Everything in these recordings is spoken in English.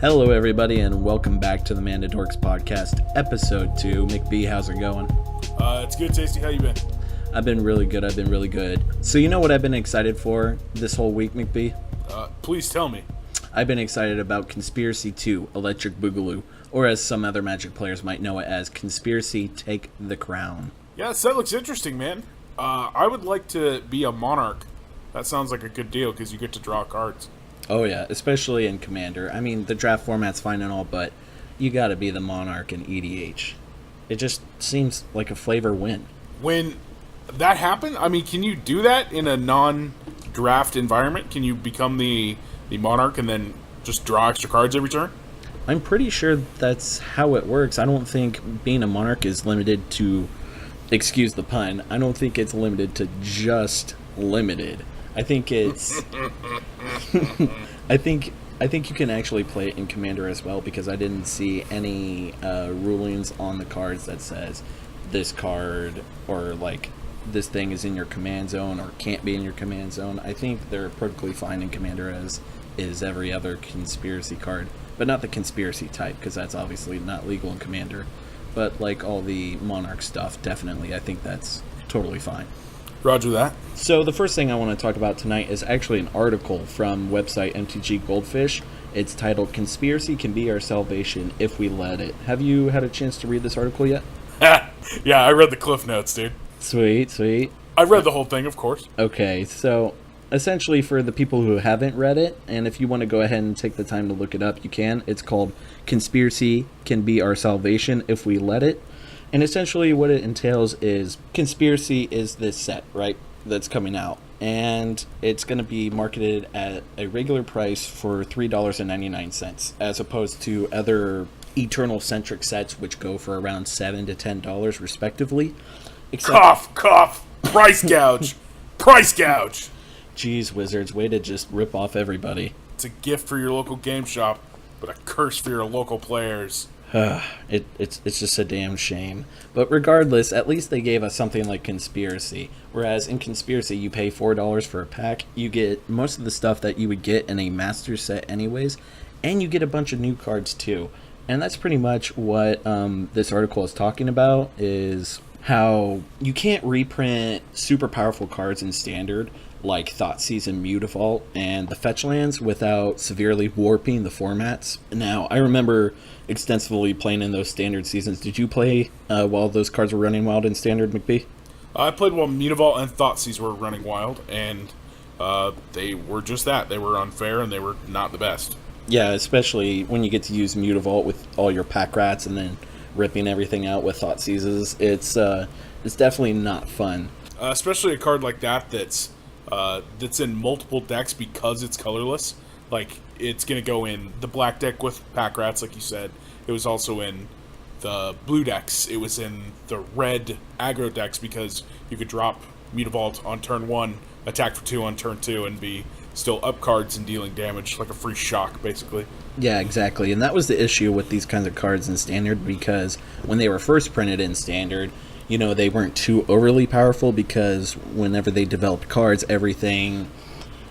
Hello, everybody, and welcome back to the Dorks podcast, episode 2. McBee, how's it going? It's good, Tasty. How you been? I've been really good. So you know what I've been excited for this whole week, McBee? Please tell me. I've been excited about Conspiracy 2, Electric Boogaloo, or as some other Magic players might know it as, Conspiracy Take the Crown. Yes, that looks interesting, man. I would like to be a Monarch. That sounds like a good deal, because you get to draw cards. Oh yeah, especially in Commander. I mean, the draft format's fine and all, but you gotta be the Monarch in EDH. It just seems like a flavor win. When that happened, I mean, can you do that in a non-draft environment? Can you become the Monarch and then just draw extra cards every turn? I'm pretty sure that's how it works. I don't think being a Monarch is limited to, excuse the pun, I don't think it's limited to just limited. I think it's I think you can actually play it in Commander as well, because I didn't see any rulings on the cards that says this card or like this thing is in your command zone or can't be in your command zone. I think they're perfectly fine in Commander as is every other Conspiracy card, but not the Conspiracy type, because that's obviously not legal in Commander. But like all the Monarch stuff, definitely, I think that's totally fine. Roger that. So the first thing I want to talk about tonight is actually an article from website MTG Goldfish. It's titled, Conspiracy Can Be Our Salvation If We Let It. Have you had a chance to read this article yet? Yeah, I read the cliff notes, dude. Sweet. I read the whole thing, of course. Okay, so essentially for the people who haven't read it, and if you want to go ahead and take the time to look it up, you can. It's called Conspiracy Can Be Our Salvation If We Let It. And essentially what it entails is Conspiracy is this set, right, that's coming out. And it's going to be marketed at a regular price for $3.99, as opposed to other Eternal-centric sets, which go for around $7 to $10 respectively. Cough! Price gouge! Price gouge! Jeez, Wizards, way to just rip off everybody. It's a gift for your local game shop, but a curse for your local players. It's just a damn shame. But regardless, at least they gave us something like Conspiracy. Whereas in Conspiracy, you pay $4 for a pack. You get most of the stuff that you would get in a master set anyways. And you get a bunch of new cards too. And that's pretty much what this article is talking about, is how you can't reprint super powerful cards in Standard, like Thoughtseize and Mutavault and the fetch lands, without severely warping the formats. Now, I remember extensively playing in those Standard seasons. Did you play while those cards were running wild in Standard, McBee? I played while Mutavault and Thoughtseize were running wild, and they were just that. They were unfair, and they were not the best. Yeah, especially when you get to use Mutavault with all your pack rats and then ripping everything out with Thoughtseizes. It's definitely not fun. Especially a card like that's in multiple decks because it's colorless. Like, it's going to go in the black deck with pack rats, like you said. It was also in the blue decks. It was in the red aggro decks because you could drop Mutavault on turn 1, attack for 2 on turn 2, and be still up cards and dealing damage, like a free shock, basically. Yeah, exactly. And that was the issue with these kinds of cards in Standard, because when they were first printed in Standard, you know, they weren't too overly powerful, because whenever they developed cards,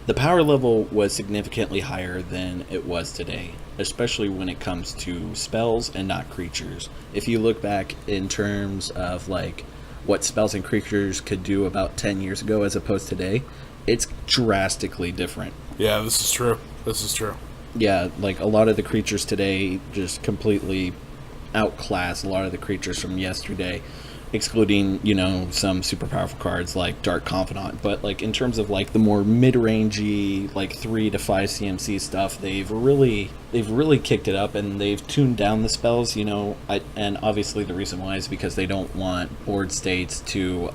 the power level was significantly higher than it was today, especially when it comes to spells and not creatures. If you look back in terms of like what spells and creatures could do about 10 years ago as opposed to today, it's drastically different. Yeah, this is true. Yeah, like a lot of the creatures today just completely outclass a lot of the creatures from yesterday, excluding, you know, some super powerful cards like Dark Confidant. But like in terms of like the more mid-rangey, like 3 to 5 CMC stuff, they've really kicked it up, and they've tuned down the spells, you know. And obviously the reason why is because they don't want board states to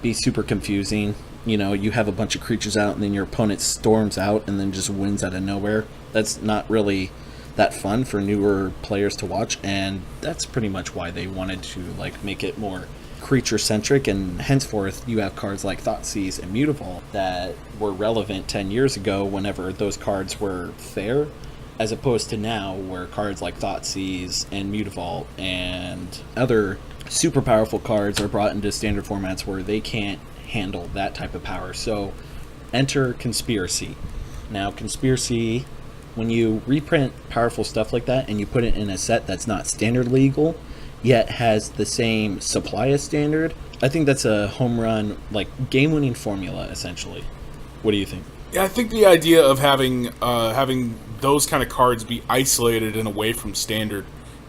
be super confusing. You know, you have a bunch of creatures out and then your opponent storms out and then just wins out of nowhere. That's not really that fun for newer players to watch, and that's pretty much why they wanted to like make it more creature centric, and henceforth you have cards like Thoughtseize and Mutavault that were relevant 10 years ago whenever those cards were fair, as opposed to now where cards like Thoughtseize and Mutavault and other super powerful cards are brought into Standard formats where they can't handle that type of power. So enter Conspiracy. Now, Conspiracy when you reprint powerful stuff like that and you put it in a set that's not standard legal, yet has the same supply as standard, I think that's a home run, like game-winning formula, essentially. What do you think? Yeah, I think the idea of having those kind of cards be isolated and away from standard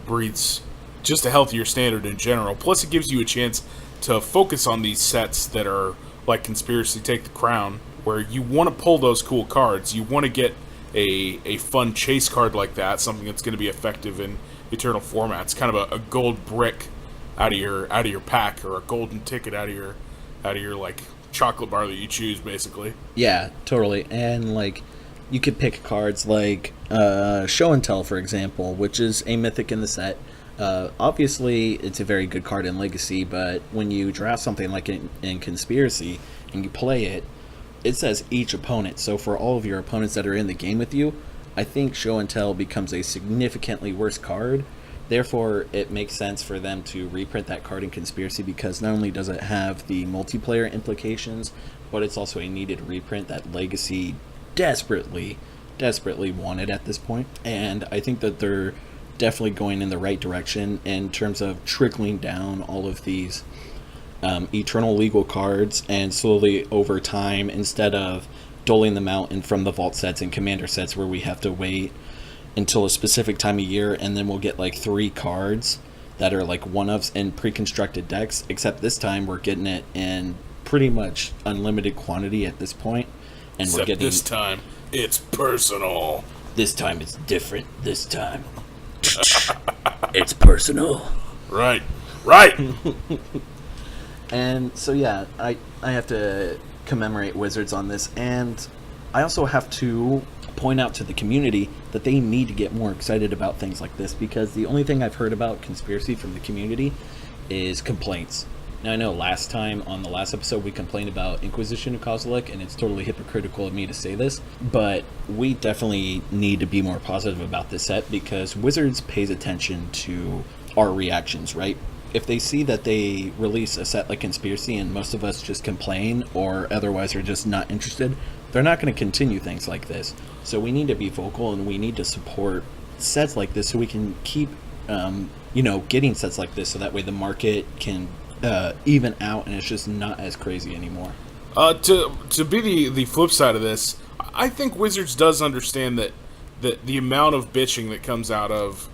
breeds just a healthier standard in general. Plus, it gives you a chance to focus on these sets that are like Conspiracy Take the Crown, where you want to pull those cool cards. You want to get a fun chase card like that, something that's going to be effective in Eternal formats, kind of a gold brick out of your pack, or a golden ticket out of your like chocolate bar that you choose, basically. Yeah, totally. And like, you could pick cards like Show and Tell, for example, which is a mythic in the set. Obviously, it's a very good card in Legacy, but when you draft something like in Conspiracy and you play it, it says each opponent. So for all of your opponents that are in the game with you, I think Show and Tell becomes a significantly worse card. Therefore, it makes sense for them to reprint that card in Conspiracy, because not only does it have the multiplayer implications, but it's also a needed reprint that Legacy desperately wanted at this point. And I think that they're definitely going in the right direction in terms of trickling down all of these Eternal legal cards, and slowly over time, instead of doling them out in from the vault sets and commander sets where we have to wait until a specific time of year and then we'll get like 3 cards that are like one-ofs in pre-constructed decks, except this time we're getting it in pretty much unlimited quantity at this point, and Except we're getting this time it's personal. This time it's different. This time it's personal. Right. And so yeah, I have to commemorate Wizards on this, and I also have to point out to the community that they need to get more excited about things like this, because the only thing I've heard about Conspiracy from the community is complaints. Now, I know last time on the last episode we complained about Inquisition of Kozilek, and it's totally hypocritical of me to say this, but we definitely need to be more positive about this set, because Wizards pays attention to our reactions, right? If they see that they release a set like Conspiracy and most of us just complain or otherwise are just not interested, they're not going to continue things like this. So we need to be vocal, and we need to support sets like this so we can keep, getting sets like this, so that way the market can even out and it's just not as crazy anymore. To be the flip side of this, I think Wizards does understand that the amount of bitching that comes out of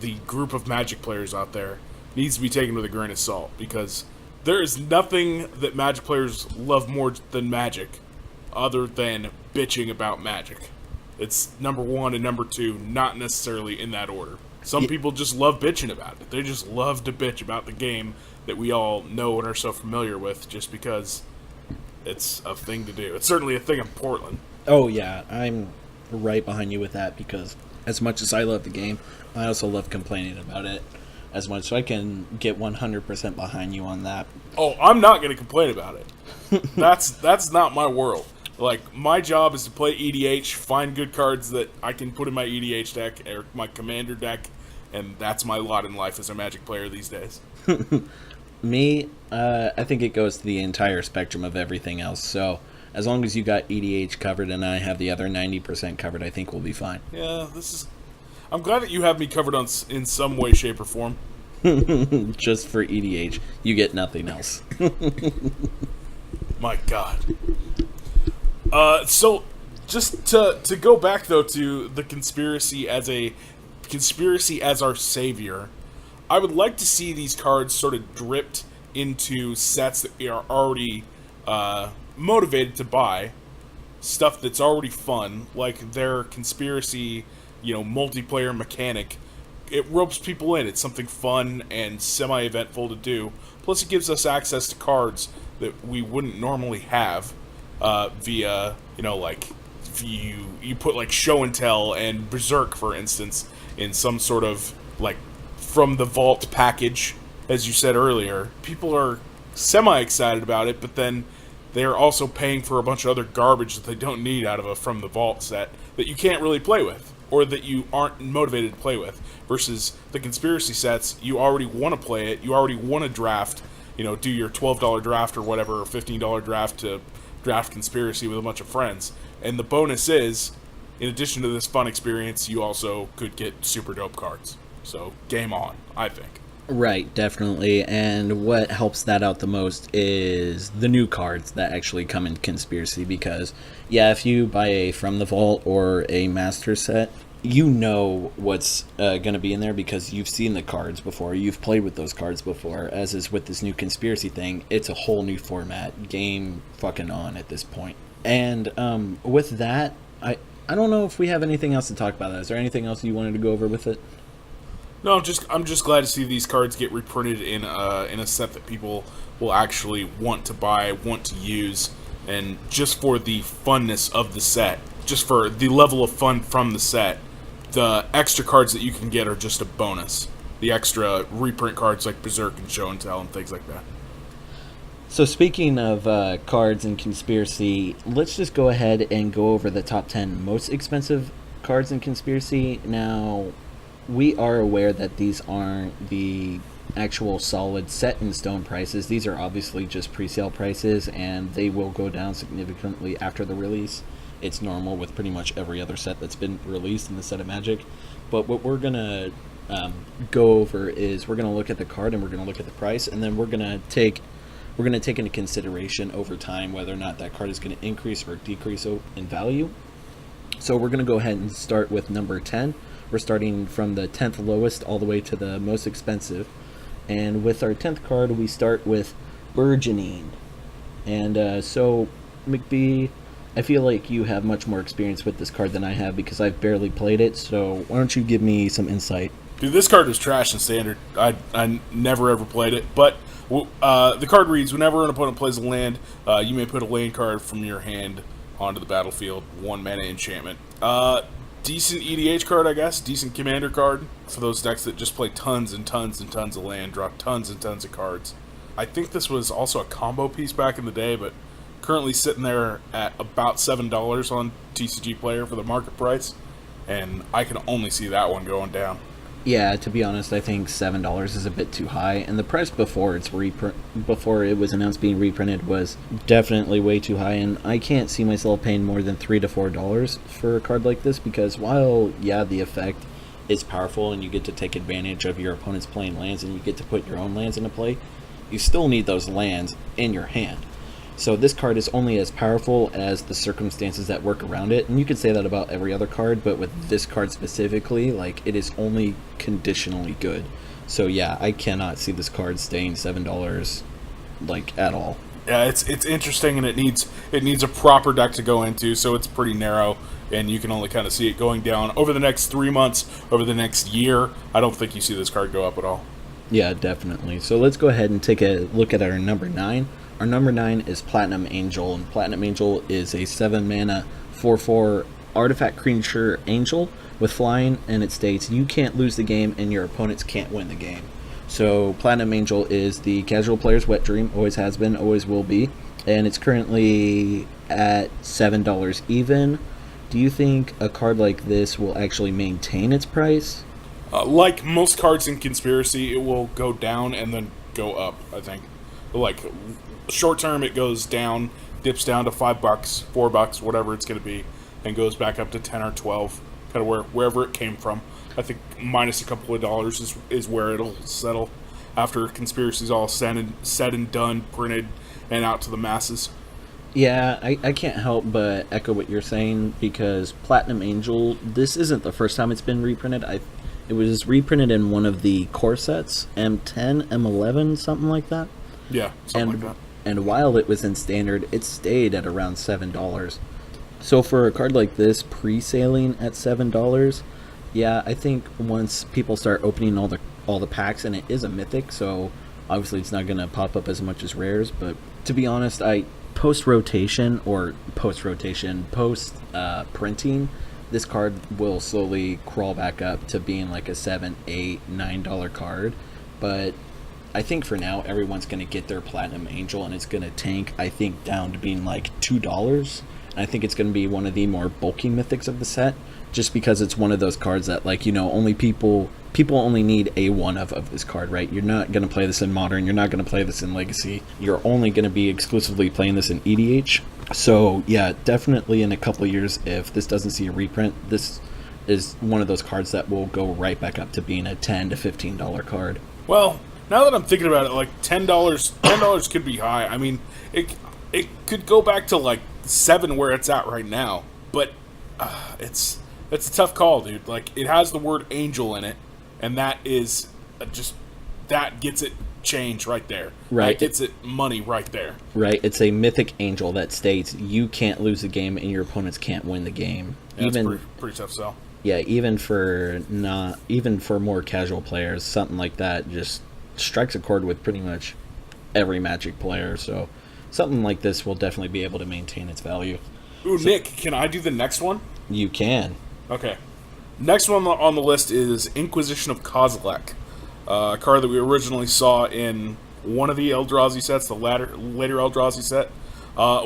the group of Magic players out there needs to be taken with a grain of salt, because there is nothing that Magic players love more than Magic other than bitching about Magic. It's number 1 and number 2, not necessarily in that order. Some people just love bitching about it. They just love to bitch about the game that we all know and are so familiar with, just because it's a thing to do. It's certainly a thing in Portland. Oh yeah, I'm right behind you with that, because as much as I love the game, I also love complaining about it as much, so I can get 100% behind you on that. Oh, I'm not going to complain about it. That's not my world. Like, my job is to play EDH, find good cards that I can put in my EDH deck or my commander deck, and that's my lot in life as a Magic player these days. Me, I think it goes to the entire spectrum of everything else, so as long as you got EDH covered and I have the other 90% covered, I think we'll be fine. Yeah, I'm glad that you have me covered in some way, shape, or form. Just for EDH. You get nothing else. My God. So, just to go back, though, to the Conspiracy as our savior, I would like to see these cards sort of dripped into sets that we are already motivated to buy. Stuff that's already fun, like their Conspiracy multiplayer mechanic. It ropes people in. It's something fun and semi-eventful to do. Plus, it gives us access to cards that we wouldn't normally have via, like, if you put, like, Show and Tell and Berserk, for instance, in some sort of, like, from the vault package, as you said earlier. People are semi-excited about it, but then they're also paying for a bunch of other garbage that they don't need out of a from the vault set that you can't really play with, or that you aren't motivated to play with, versus the Conspiracy sets. You already want to play it, you already want to draft, do your $12 draft or whatever, or $15 draft to draft Conspiracy with a bunch of friends, and the bonus is in addition to this fun experience, you also could get super dope cards. So game on, I think. Right, definitely. And what helps that out the most is the new cards that actually come in Conspiracy. Because, yeah, if you buy a From the Vault or a Master set, you know what's going to be in there because you've seen the cards before. You've played with those cards before. As is with this new Conspiracy thing, it's a whole new format. Game fucking on at this point. And with that, I don't know if we have anything else to talk about. Is there anything else you wanted to go over with it? No, I'm just glad to see these cards get reprinted in a set that people will actually want to buy, want to use, and just for the funness of the set, just for the level of fun from the set, the extra cards that you can get are just a bonus. The extra reprint cards like Berserk and Show and Tell and things like that. So speaking of cards and Conspiracy, let's just go ahead and go over the top 10 most expensive cards in Conspiracy. Now, we are aware that these aren't the actual solid set in stone prices. These are obviously just pre-sale prices, and they will go down significantly after the release. It's normal with pretty much every other set that's been released in the set of Magic. But what we're going to go over is we're going to look at the card and we're going to look at the price, and then we're going to take into consideration over time whether or not that card is going to increase or decrease in value. So we're going to go ahead and start with number 10. We're starting from the 10th lowest all the way to the most expensive. And with our 10th card, we start with Burgeoning. And so, McBee, I feel like you have much more experience with this card than I have because I've barely played it. So why don't you give me some insight? Dude, this card is trash in Standard. I never ever played it. But the card reads, whenever an opponent plays a land, you may put a land card from your hand onto the battlefield. 1 mana enchantment. Decent EDH card, I guess. Decent commander card for those decks that just play tons and tons and tons of land, draw tons and tons of cards. I think this was also a combo piece back in the day, but currently sitting there at about $7 on TCG Player for the market price, and I can only see that one going down. Yeah, to be honest, I think $7 is a bit too high, and the price before it was announced being reprinted was definitely way too high, and I can't see myself paying more than $3 to $4 for a card like this because while, yeah, the effect is powerful and you get to take advantage of your opponent's playing lands and you get to put your own lands into play, you still need those lands in your hand. So this card is only as powerful as the circumstances that work around it, and you could say that about every other card, but with this card specifically, like, it is only conditionally good. So yeah, I cannot see this card staying $7, like, at all. Yeah, it's interesting, and it needs a proper deck to go into, so it's pretty narrow, and you can only kind of see it going down over the next 3 months, over the next year. I don't think you see this card go up at all. Yeah, definitely. So let's go ahead and take a look at our number 9. Our number 9 is Platinum Angel, and Platinum Angel is a 7 mana 4/4 artifact creature angel with flying, and it states, you can't lose the game and your opponents can't win the game. So Platinum Angel is the casual player's wet dream, always has been, always will be, and it's currently at $7 even. Do you think a card like this will actually maintain its price? Like most cards in Conspiracy, it will go down and then go up, I think. Like, short term, it goes down, dips down to $5, $4, whatever it's going to be, and goes back up to 10 or 12, kind of wherever it came from. I think minus a couple of dollars is where it'll settle after Conspiracy's all said and done, printed, and out to the masses. Yeah, I can't help but echo what you're saying, because Platinum Angel, this isn't the first time it's been reprinted. It was reprinted in one of the core sets, M10, M11, something like that. Yeah, something like that. And while it was in Standard, it stayed at around $7. So for a card like this, pre-sailing at $7, yeah, I think once people start opening all the packs, and it is a mythic, so obviously it's not going to pop up as much as rares, but to be honest, post printing, this card will slowly crawl back up to being like a $7, $8, $9 card, but I think for now everyone's going to get their Platinum Angel, and it's going to tank, I think, down to being like $2. And I think it's going to be one of the more bulky mythics of the set, just because it's one of those cards that, like, you know, only people only need a one of this card, right? You're not going to play this in Modern, you're not going to play this in Legacy, you're only going to be exclusively playing this in EDH. So yeah, definitely in a couple of years, if this doesn't see a reprint, this is one of those cards that will go right back up to being a $10 to $15 card. Well, now that I'm thinking about it, like $10 could be high. I mean, it could go back to like 7 where it's at right now. But it's a tough call, dude. Like, it has the word angel in it, and that is just that gets it change right there. Right. That gets it money right there. Right, it's a mythic angel that states you can't lose the game and your opponents can't win the game. Yeah, it's pretty tough sell. Yeah, even for more casual players, something like that just strikes a chord with pretty much every Magic player. So something like this will definitely be able to maintain its value. Ooh, so, Nick, can I do the next one? You can. Okay. Next one on the list is Inquisition of Kozilek, a card that we originally saw in one of the Eldrazi sets, the later Eldrazi set,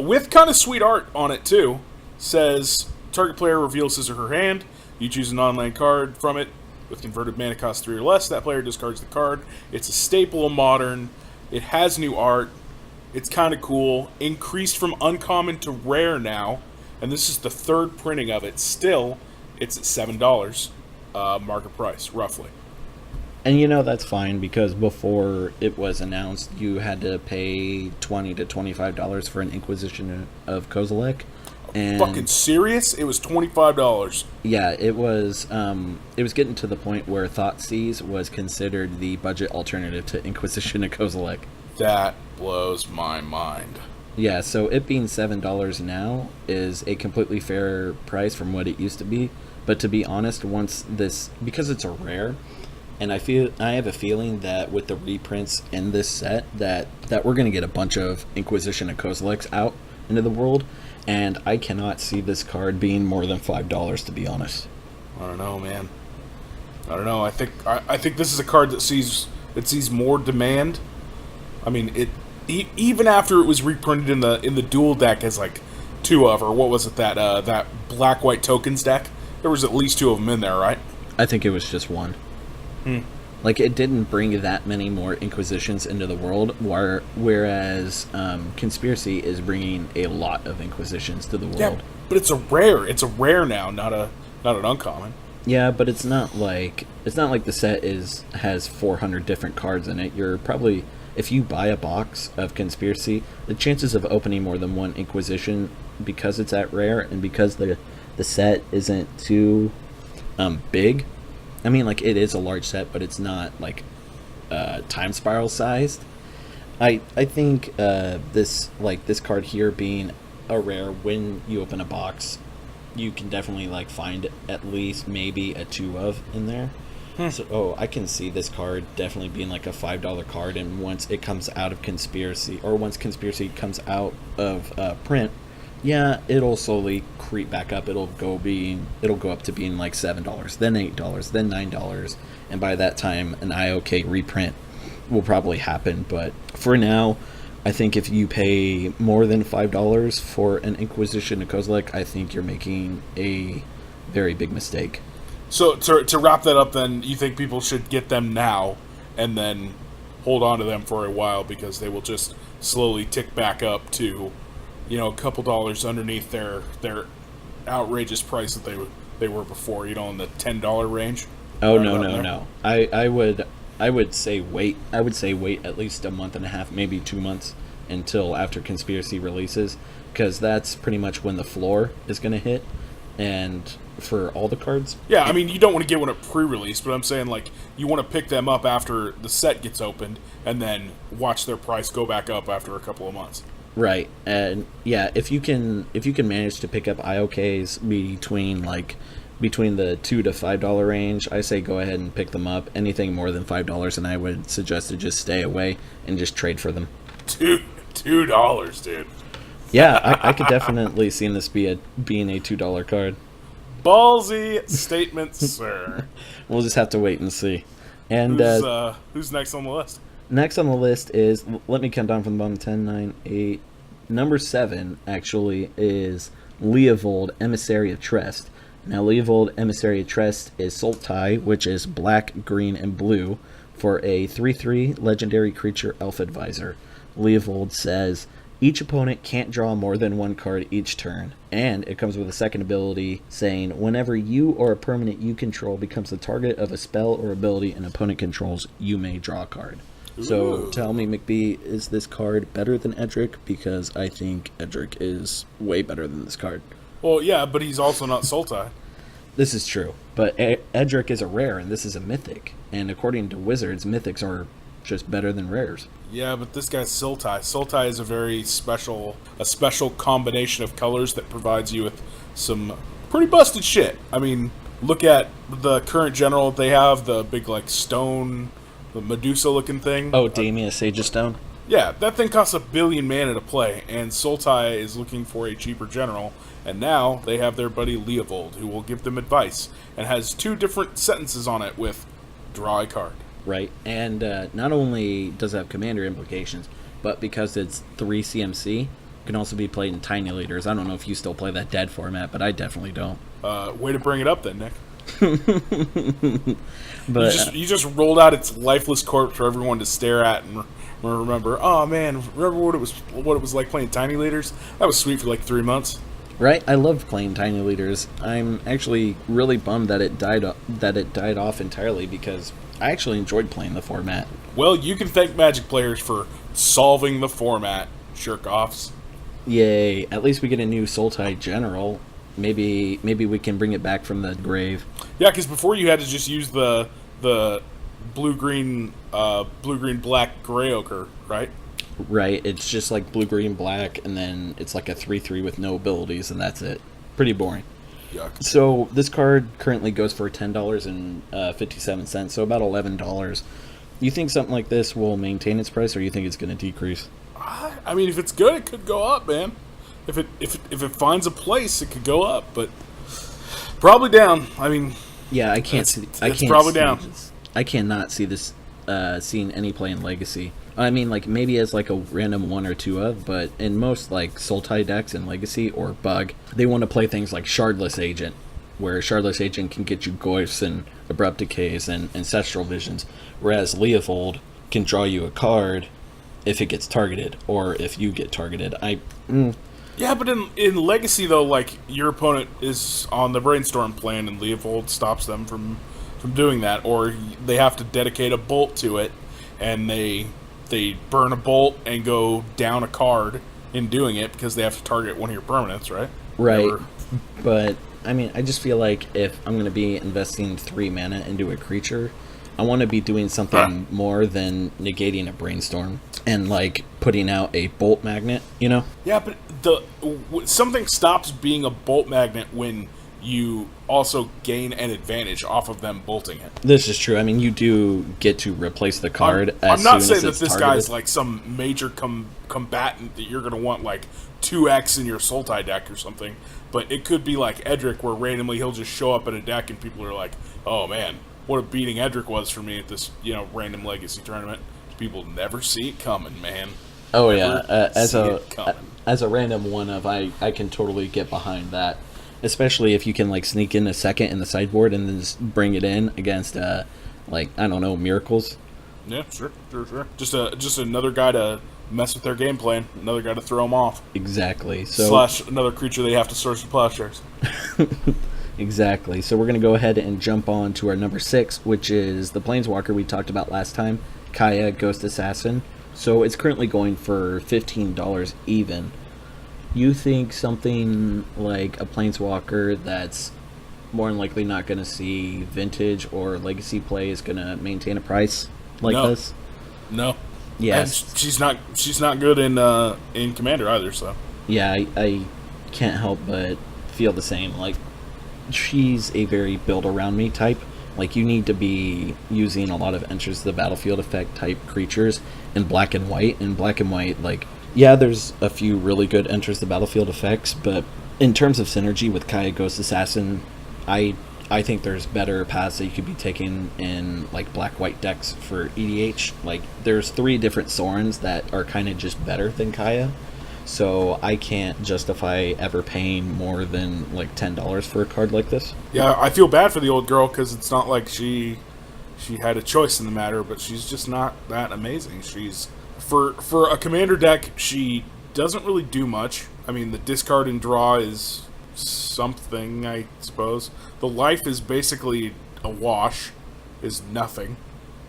with kind of sweet art on it too. Says target player reveals his or her hand. You choose a non-land card from it with converted mana cost 3 or less. That player discards the card. It's a staple of Modern. It has new art. It's kind of cool. Increased from uncommon to rare now, and this is the 3rd printing of it. Still, it's at $7 market price, roughly. And that's fine, because before it was announced, you had to pay $20 to $25 for an Inquisition of Kozilek. And fucking serious? It was $25. Yeah, it was getting to the point where Thoughtseize was considered the budget alternative to Inquisition of Kozilek. That blows my mind. Yeah, so it being $7 now is a completely fair price from what it used to be. But to be honest, because it's a rare, and I have a feeling that with the reprints in this set that we're going to get a bunch of Inquisition of Kozileks out into the world, and I cannot see this card being more than $5, to be honest. I don't know, man. I don't know. I think this is a card that sees more demand. I mean, even after it was reprinted in the dual deck as like 2 of, or what was it, that black-white tokens deck? There was at least 2 of them in there, right? I think it was just 1. Like, it didn't bring that many more Inquisitions into the world, whereas Conspiracy is bringing a lot of Inquisitions to the world. Yeah, but it's a rare. It's a rare now, not an uncommon. Yeah, but it's not like the set has 400 different cards in it. You're probably, if you buy a box of Conspiracy, the chances of opening more than 1 Inquisition, because it's at rare and because the set isn't too big. I mean, like, it is a large set, but it's not like Time Spiral sized. I think this card here being a rare, when you open a box, you can definitely like find at least maybe a 2 of in there. So I can see this card definitely being like a $5 card, and once it comes out of Conspiracy, or once Conspiracy comes out of print, yeah, it'll slowly creep back up. It'll go up to being like $7, then $8, then $9, and by that time an IOK reprint will probably happen. But for now, I think if you pay more than $5 for an Inquisition of Kozilek, I think you're making a very big mistake. So to wrap that up, then, you think people should get them now and then hold on to them for a while, because they will just slowly tick back up to, a couple dollars underneath their outrageous price that they were before, in the $10 range. Oh, no. I would say wait. I would say wait at least a month and a half, maybe 2 months, until after Conspiracy releases, because that's pretty much when the floor is going to hit, and for all the cards. Yeah, I mean, you don't want to get one at pre-release, but I'm saying, like, you want to pick them up after the set gets opened, and then watch their price go back up after a couple of months. Right, and yeah, if you can manage to pick up IOKs between the $2 to $5 range, I say go ahead and pick them up. Anything more than $5, and I would suggest to just stay away and just trade for them. $2, dude. Yeah, I could definitely see this being a $2 card. Ballsy statement, sir. We'll just have to wait and see. And who's next on the list? Next on the list is, let me count down from the bottom, 10, 9, 8. Number 7, actually, is Leovold, Emissary of Trest. Now, Leovold, Emissary of Trest is Sultai, which is black, green, and blue, for a 3/3 legendary creature elf advisor. Leovold says, Each opponent can't draw more than one card each turn, and it comes with a second ability saying, whenever you or a permanent you control becomes the target of a spell or ability an opponent controls, you may draw a card. Ooh. So tell me, McBee, is this card better than Edric? Because I think Edric is way better than this card. Well, yeah, but he's also not Sultai. This is true, but Edric is a rare, and this is a mythic. And according to Wizards, mythics are just better than rares. Yeah, but this guy's Sultai. Sultai is a very special combination of colors that provides you with some pretty busted shit. I mean, look at the current general they have, the big, like, stone, the Medusa-looking thing. Oh, Damia Sagestone? Yeah, that thing costs 1 billion mana to play, and Sultai is looking for a cheaper general, and now they have their buddy Leovold, who will give them advice, and has 2 different sentences on it with draw a card. Right, and not only does it have commander implications, but because it's 3 CMC, it can also be played in tiny leaders. I don't know if you still play that dead format, but I definitely don't. Way to bring it up then, Nick. But you just rolled out its lifeless corpse for everyone to stare at and remember. Oh man, remember what it was like playing tiny leaders? That was sweet for like 3 months. Right, I loved playing tiny leaders. I'm actually really bummed that it died off entirely because I actually enjoyed playing the format. Well, you can thank Magic players for solving the format, jerk-offs. Yay, at least we get a new Sultai general. Maybe we can bring it back from the grave. Yeah, because before you had to just use the blue-green black gray ochre, right? Right, it's just like blue-green black, and then it's like a 3/3 with no abilities, and that's it. Pretty boring. Yuck. So this card currently goes for $10.57, so about $11. You think something like this will maintain its price, or you think it's going to decrease? I mean, if it's good, it could go up, man. If it finds a place, it could go up, but probably down. I mean, yeah, I can't see. It's probably down. I cannot see this seeing any play in Legacy. I mean, like maybe as like a random 1 or 2 of, but in most like Sultai decks in Legacy or Bug, they want to play things like Shardless Agent, where Shardless Agent can get you Goyfs and Abrupt Decays and Ancestral Visions, whereas Leovold can draw you a card if it gets targeted or if you get targeted. Yeah, but in Legacy though, like your opponent is on the Brainstorm plan and Leovold stops them from doing that, or they have to dedicate a bolt to it, and they burn a bolt and go down a card in doing it because they have to target one of your permanents, right? Right. But, I mean, I just feel like if I'm going to be investing 3 mana into a creature, I want to be doing something more than negating a Brainstorm and, like, putting out a Bolt Magnet, you know? Yeah, but something stops being a Bolt Magnet when you also gain an advantage off of them bolting it. This is true. I mean, you do get to replace the card I'm not saying that this guy's like some major combatant that you're going to want like 2x in your Sultai deck or something, but it could be like Edric where randomly he'll just show up in a deck and people are like, oh man, what a beating Edric was for me at this, random Legacy tournament. People never see it coming, man. Oh yeah, as a random one of, I can totally get behind that. Especially if you can like sneak in a second in the sideboard and then just bring it in against like I don't know, miracles. Yeah, sure. Just another guy to mess with their game plan. Another guy to throw them off. Exactly. So / another creature they have to source to plowshares. Exactly. So we're gonna go ahead and jump on to our number 6, which is the Planeswalker we talked about last time, Kaya Ghost Assassin. So it's currently going for $15 even. You think something like a Planeswalker that's more than likely not going to see Vintage or Legacy play is going to maintain a price like this? No. Yes. And she's not good in Commander either, so. Yeah, I can't help but feel the same. Like, she's a very build around me type. Like, you need to be using a lot of enters to the battlefield effect type creatures in black and white. In black and white, like, yeah, there's a few really good enters the battlefield effects, but in terms of synergy with Kaya Ghost Assassin, I think there's better paths that you could be taking in like black-white decks for EDH. Like, there's 3 different Sorens that are kind of just better than Kaya, so I can't justify ever paying more than like $10 for a card like this. Yeah, I feel bad for the old girl because it's not like she had a choice in the matter, but she's just not that amazing. She's for a commander deck, she doesn't really do much. I mean, the discard and draw is something, I suppose. The life is basically a wash, is nothing.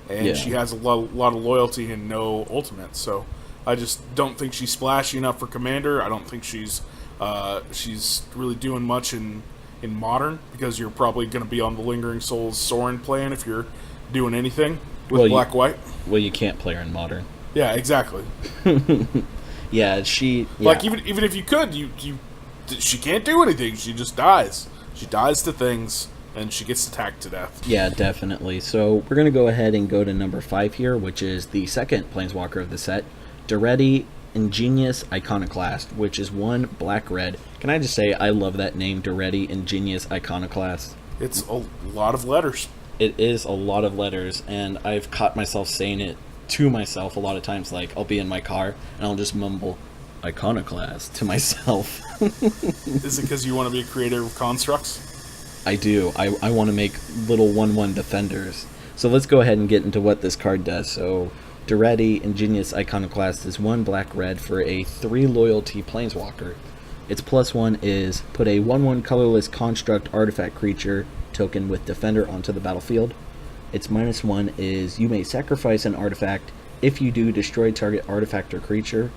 And she has a lot of loyalty and no ultimate, so I just don't think she's splashy enough for Commander. I don't think she's really doing much in Modern, because you're probably going to be on the Lingering Souls Sorin plan if you're doing anything with black-white. Well, you can't play her in Modern. Yeah, exactly. Yeah. Like, even if you could, she can't do anything. She just dies. She dies to things, and she gets attacked to death. Yeah, definitely. So we're going to go ahead and go to number 5 here, which is the second Planeswalker of the set, Dorks, Ingenious Iconoclast, which is 1 black-red. Can I just say, I love that name, Dorks, Ingenious Iconoclast. It's a lot of letters. It is a lot of letters, and I've caught myself saying it to myself a lot of times. Like, I'll be in my car, and I'll just mumble, Iconoclast, to myself. Is it because you want to be a creator of constructs? I do. I want to make little 1/1 defenders. So let's go ahead and get into what this card does. So, Dorks, Ingenious Iconoclast is 1 black-red for a 3 loyalty Planeswalker. Its +1 is put a 1/1 colorless construct artifact creature token with Defender onto the battlefield. Its -1 is you may sacrifice an artifact. If you do, destroy target artifact or creature.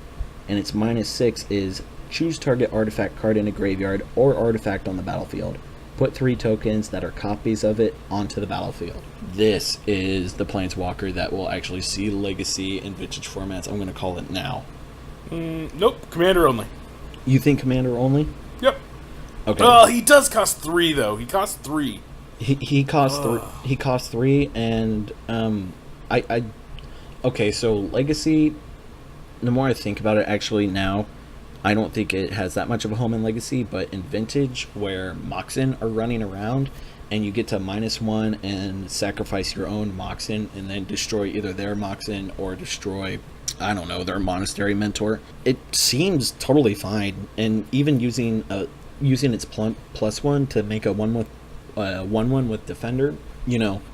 And its -6 is choose target artifact card in a graveyard or artifact on the battlefield. Put 3 tokens that are copies of it onto the battlefield. This is the Planeswalker that will actually see Legacy in Vintage formats. I'm going to call it now. Nope. Commander only. You think Commander only? Yep. Okay. Well, he does cost 3, though. He costs 3. He costs 3. He costs 3, and okay. So Legacy. The more I think about it, actually now, I don't think it has that much of a home in Legacy. But in Vintage, where Moxen are running around, and you get to -1 and sacrifice your own Moxen, and then destroy either their Moxen or destroy, I don't know, their Monastery Mentor, it seems totally fine. And even using its +1 to make a 1/1 with Defender,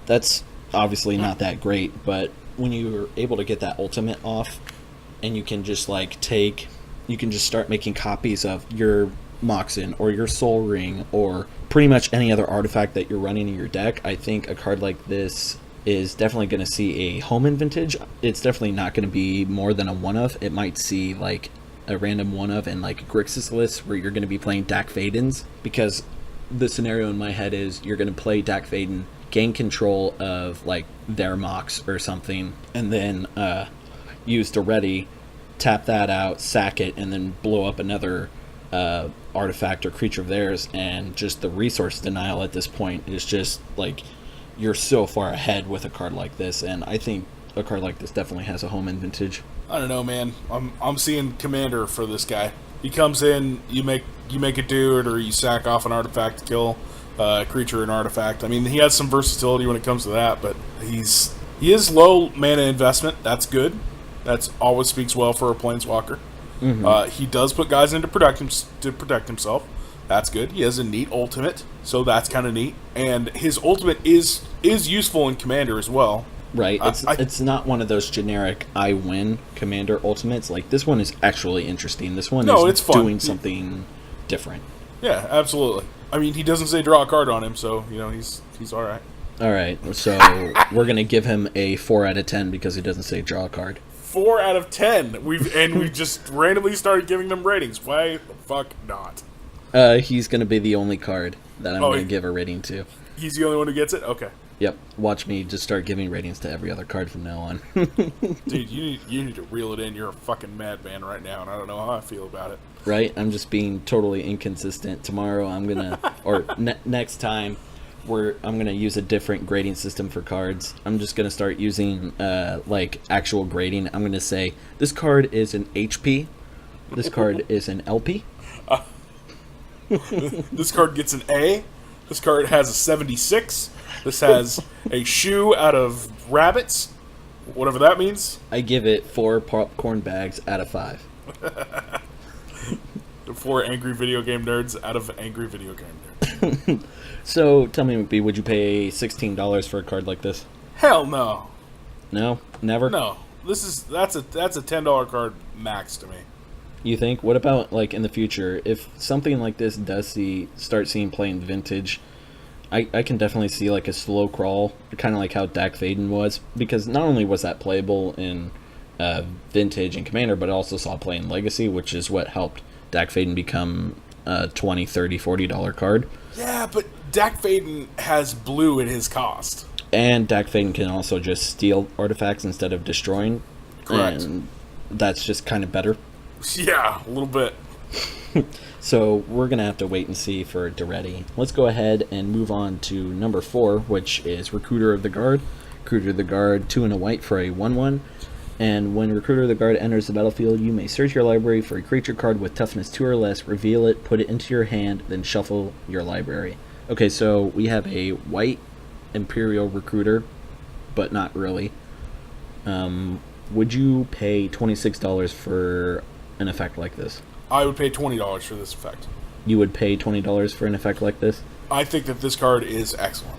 that's obviously not that great. But when you're able to get that ultimate off, and you can just you can just start making copies of your Moxen or your Soul Ring or pretty much any other artifact that you're running in your deck, I think a card like this is definitely going to see a home in Vintage. It's definitely not going to be more than a one-of. It might see like a random one-of in like Grixis lists where you're going to be playing Dak Fadens, because the scenario in my head is you're going to play Dak Faden, gain control of like their Mox or something, and then use the ready, tap that out, sack it, and then blow up another artifact or creature of theirs. And just the resource denial at this point is just like, you're so far ahead with a card like this, and I think a card like this definitely has a home in Vintage. I don't know, man. I'm seeing Commander for this guy. He comes in, you make a dude, or you sack off an artifact to kill a creature or an artifact. I mean, he has some versatility when it comes to that, but he is low mana investment. That's good. That's always speaks well for a Planeswalker. Mm-hmm. He does put guys in to protect himself. That's good. He has a neat ultimate, so that's kind of neat. And his ultimate is useful in Commander as well. Right. It's not one of those generic I win Commander ultimates. Like, this one is actually interesting. This one is doing something different. Yeah, absolutely. I mean, he doesn't say draw a card on him, so he's all right. All right. So we're gonna give him a 4 out of 10 because he doesn't say draw a card. 4 out of 10. We've just randomly started giving them ratings. Why the fuck not? He's gonna be the only card that I'm gonna give a rating to. He's the only one who gets it? Okay. Yep. Watch me just start giving ratings to every other card from now on. Dude, you need to reel it in. You're a fucking madman right now, and I don't know how I feel about it. Right? I'm just being totally inconsistent. Tomorrow I'm gonna, or next time, I'm gonna use a different grading system for cards. I'm just gonna start using like actual grading. I'm gonna say this card is an HP. This card is an LP. This card gets an A. This card has a 76. This has a shoe out of rabbits. Whatever that means. I give it 4 popcorn bags out of 5. 4 angry video game nerds out of angry video game nerds. So, tell me, McBee, would you pay $16 for a card like this? Hell no. No? Never? No. That's a $10 card max to me. You think? What about like in the future? If something like this does start seeing play in Vintage, I can definitely see like a slow crawl, kind of like how Dak Faden was, because not only was that playable in Vintage and Commander, but I also saw play in Legacy, which is what helped Dak Faden become a $20, $30, $40 card. Yeah, but Dak Faden has blue at his cost. And Dak Faden can also just steal artifacts instead of destroying. Correct. And that's just kind of better. Yeah, a little bit. So we're going to have to wait and see for Duretti. Let's go ahead and move on to number 4, which is Recruiter of the Guard. Recruiter of the Guard, 2 and a white for a 1/1. And when Recruiter of the Guard enters the battlefield, you may search your library for a creature card with toughness 2 or less, reveal it, put it into your hand, then shuffle your library. Okay, so we have a white Imperial Recruiter, but not really. Would you pay $26 for an effect like this? I would pay $20 for this effect. You would pay $20 for an effect like this? I think that this card is excellent.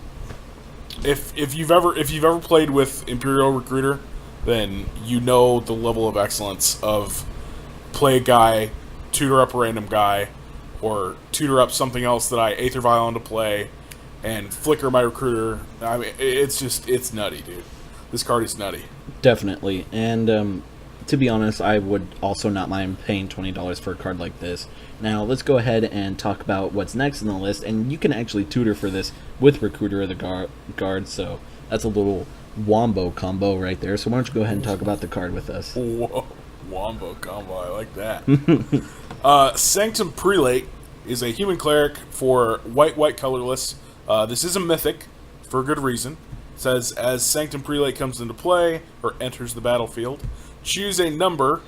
If you've ever played with Imperial Recruiter, then you know the level of excellence of play a guy, tutor up a random guy, or tutor up something else that I Aether Vial into play, and flicker my Recruiter. I mean, it's nutty, dude. This card is nutty. Definitely. And to be honest, I would also not mind paying $20 for a card like this. Now, let's go ahead and talk about what's next in the list, and you can actually tutor for this with Recruiter of the Guard, so that's a little wombo combo right there. So why don't you go ahead and talk about the card with us? Whoa, wombo combo, I like that. Sanctum Prelate is a human cleric for white, colorless. This is a mythic, for good reason. It says, as Sanctum Prelate comes into play, or enters the battlefield, choose a number.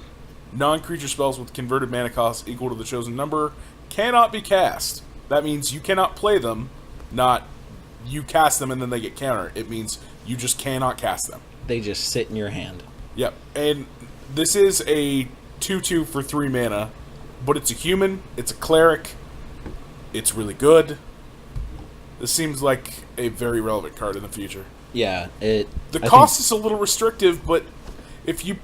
Non-creature spells with converted mana cost equal to the chosen number cannot be cast. That means you cannot play them, not you cast them and then they get countered. It means you just cannot cast them. They just sit in your hand. Yep, and this is a 2/2 for 3 mana, but it's a human, it's a cleric, it's really good. This seems like a very relevant card in the future. Yeah, the cost is a little restrictive, but if you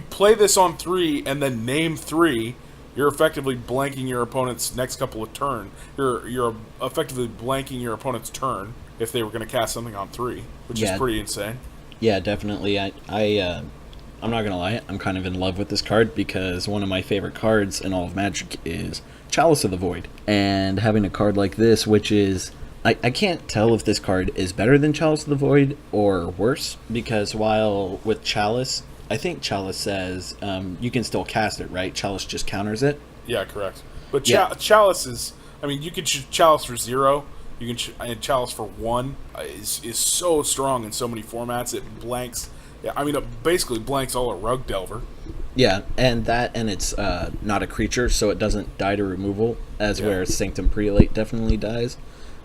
play this on 3 and then name 3, you're effectively blanking your opponent's next couple of turn. You're effectively blanking your opponent's turn if they were going to cast something on 3, which is pretty insane. Yeah, definitely. I'm not gonna lie, I'm kind of in love with this card because one of my favorite cards in all of Magic is Chalice of the Void, and having a card like this, which is I can't tell if this card is better than Chalice of the Void or worse, because while with Chalice, I think Chalice says you can still cast it, right? Chalice just counters it. Yeah, correct. But Chalice is, you can Chalice for 0, you can and Chalice for 1 is so strong in so many formats. It blanks. Yeah, it basically blanks all a Rug Delver. Yeah, and it's not a creature, so it doesn't die to removal, where Sanctum Prelate definitely dies.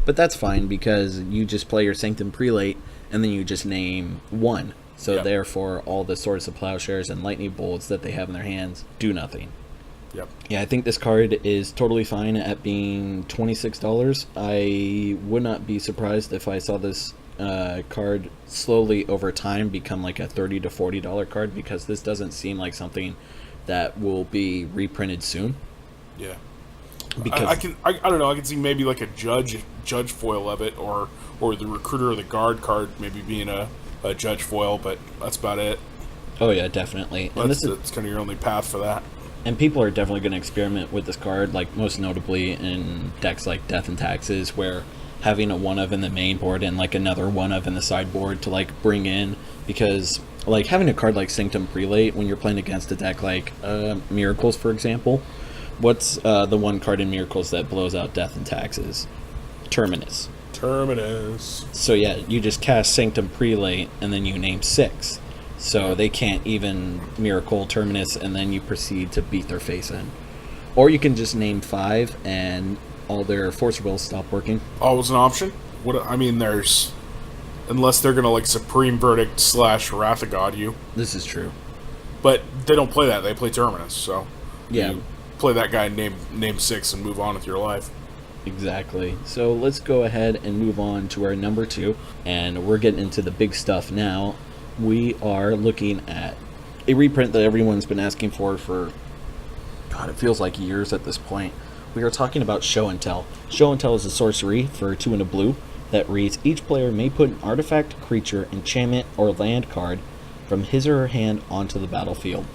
But that's fine, because you just play your Sanctum Prelate, and then you just name 1. So therefore, all the Swords of Plowshares and Lightning Bolts that they have in their hands do nothing. Yep. Yeah, I think this card is totally fine at being $26. I would not be surprised if I saw this card slowly over time become like a $30 to $40 card, because this doesn't seem like something that will be reprinted soon. Yeah. Because I don't know, I can see maybe like a judge foil of it, or the Recruiter of the Guard card maybe being a judge foil, but that's about it. Oh yeah, definitely. And that's kind of your only path for that. And people are definitely going to experiment with this card, like most notably in decks like Death and Taxes, where having a 1-of in the main board and like another 1-of in the sideboard to like bring in, because like having a card like Sanctum Prelate when you're playing against a deck like Miracles, for example, what's the one card in Miracles that blows out Death and Taxes? Terminus. So yeah, you just cast Sanctum Prelate and then you name 6. So they can't even Miracle Terminus, and then you proceed to beat their face in. Or you can just name 5 and all their Force Wills stop working. Always an option. There's... Unless they're going to, like, Supreme Verdict / Wrath of God you. This is true. But they don't play that. They play Terminus, so... Yeah. You play that guy, name 6, and move on with your life. Exactly. So let's go ahead and move on to our number 2. And we're getting into the big stuff now. We are looking at a reprint that everyone's been asking for God, it feels like years at this point. We are talking about Show and Tell. Show and Tell is a sorcery for 2 and a blue that reads, each player may put an artifact, creature, enchantment, or land card from his or her hand onto the battlefield.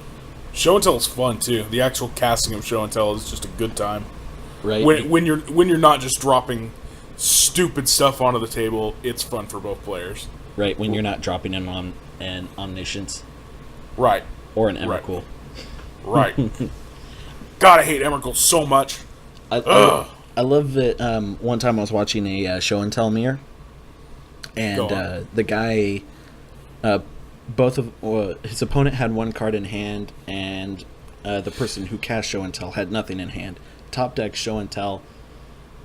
Show and Tell is fun too. The actual casting of Show and Tell is just a good time. Right? When you're not just dropping stupid stuff onto the table, it's fun for both players. Right, when you're not dropping in on an Omniscience. Right. Or an Emrakul. Right. God, I hate Emrakul so much. I love that. One time I was watching a Show and Tell mirror, and the guy, his opponent had one card in hand, and the person who cast Show and Tell had nothing in hand. Top deck Show and Tell,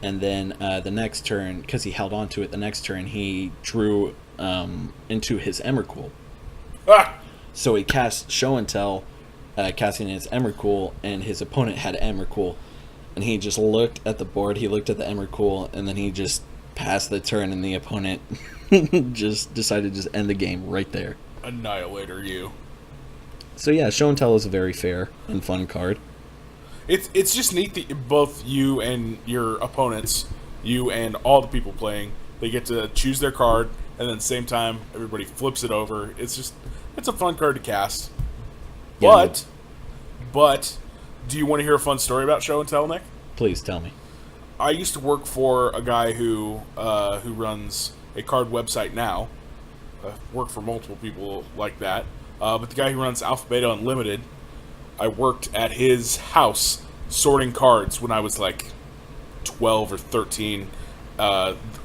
and then the next turn, because he held on to it, the next turn he drew into his Emrakul. So he cast Show and Tell, casting his Emrakul, and his opponent had Emrakul. And he just looked at the board, he looked at the Emrakul, and then he just passed the turn, and the opponent just decided to just end the game right there. Annihilator you. So yeah, Show and Tell is a very fair and fun card. It's just neat that both you and your opponents, you and all the people playing, they get to choose their card, and then at the same time, everybody flips it over. It's a fun card to cast. Yeah, But, do you want to hear a fun story about Show and Tell, Nick? Please tell me. I used to work for a guy who runs a card website now. Work for multiple people like that. But the guy who runs Alpha Beta Unlimited, I worked at his house sorting cards when I was like 12 or 13.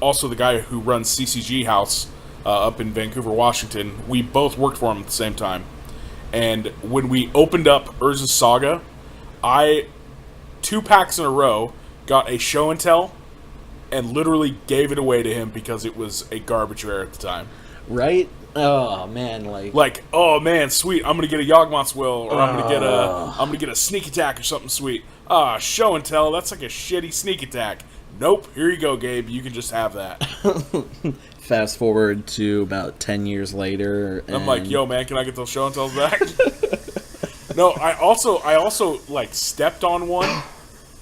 Also, the guy who runs CCG House up in Vancouver, Washington, we both worked for him at the same time. And when we opened up Urza's Saga, 2 packs in a row, got a Show and Tell, and literally gave it away to him because it was a garbage rare at the time. Right? Oh man, oh man, sweet! I'm gonna get a Yawgmoth's Will, or I'm gonna get a Sneak Attack or something sweet. Show and Tell, that's like a shitty Sneak Attack. Nope, here you go, Gabe. You can just have that. Fast forward to about 10 years later, and I'm like, yo, man, can I get those Show and Tells back? No, I also like stepped on one,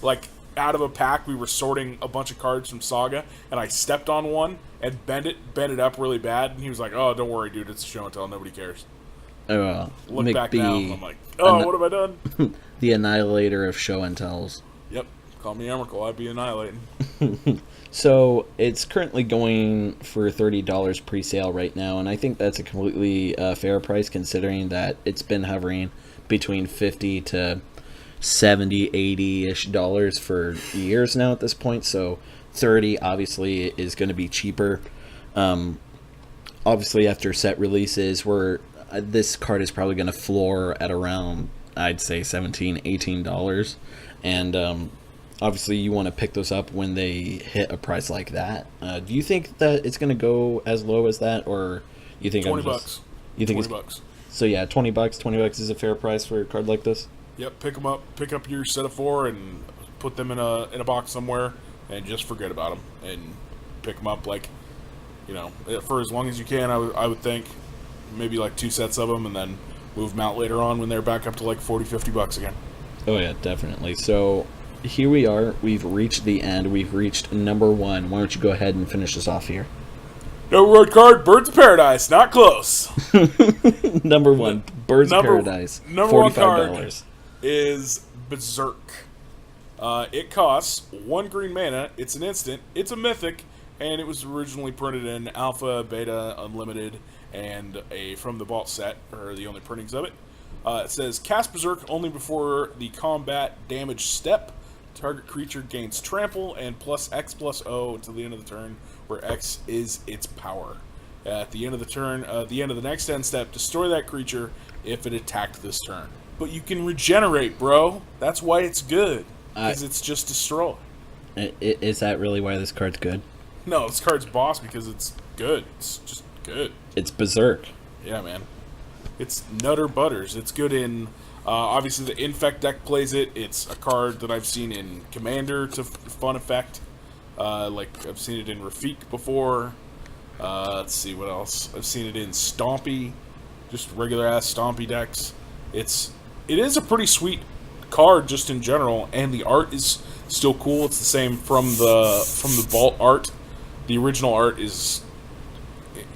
like out of a pack. We were sorting a bunch of cards from Saga, and I stepped on one and bent it up really bad. And he was like, "Oh, don't worry, dude, it's a Show and Tell. Nobody cares." Look back now, I'm like, "Oh, what have I done?" The annihilator of Show and Tells. Yep, call me Emrakul. I'd be annihilating. So it's currently going for $30 pre-sale right now, and I think that's a completely fair price considering that it's been hovering between $50 to $70, $80-ish dollars for years now at this point. So $30 obviously is going to be cheaper. Obviously after set releases, this card is probably going to floor at around, I'd say, $17, $18, and obviously you want to pick those up when they hit a price like that. Do you think that it's going to go as low as that, or you think $20? You think $20? So yeah, $20. $20 is a fair price for a card like this. Yep, pick up your set of 4 and put them in a box somewhere, and just forget about them and pick them up for as long as you can. I would think maybe like 2 sets of them, and then move them out later on when they're back up to like $40-$50 again. Oh yeah, definitely. So here we are. We've reached the end. We've reached number 1. Why don't you go ahead and finish us off here? Number 1 card, Birds of Paradise. Not close. Number 1, Birds of Paradise. Number $45. 1 card is Berserk. It costs 1 green mana. It's an instant. It's a mythic, and it was originally printed in Alpha, Beta, Unlimited, and from the Vault set, or the only printings of it. It says, cast Berserk only before the combat damage step. Target creature gains trample and +X+O until the end of the turn, where X is its power. At the end of the turn, the end of the next end step, destroy that creature if it attacked this turn. But you can regenerate, bro. That's why it's good. Because it's just destroy. Is that really why this card's good? No, this card's boss because it's good. It's just good. It's Berserk. Yeah, man. It's Nutter Butters. It's good in... obviously, the Infect deck plays it. It's a card that I've seen in Commander to fun effect. I've seen it in Rafik before. Let's see what else. I've seen it in Stompy. Just regular-ass Stompy decks. It is a pretty sweet card just in general, and the art is still cool. It's the same from the vault art. The original art is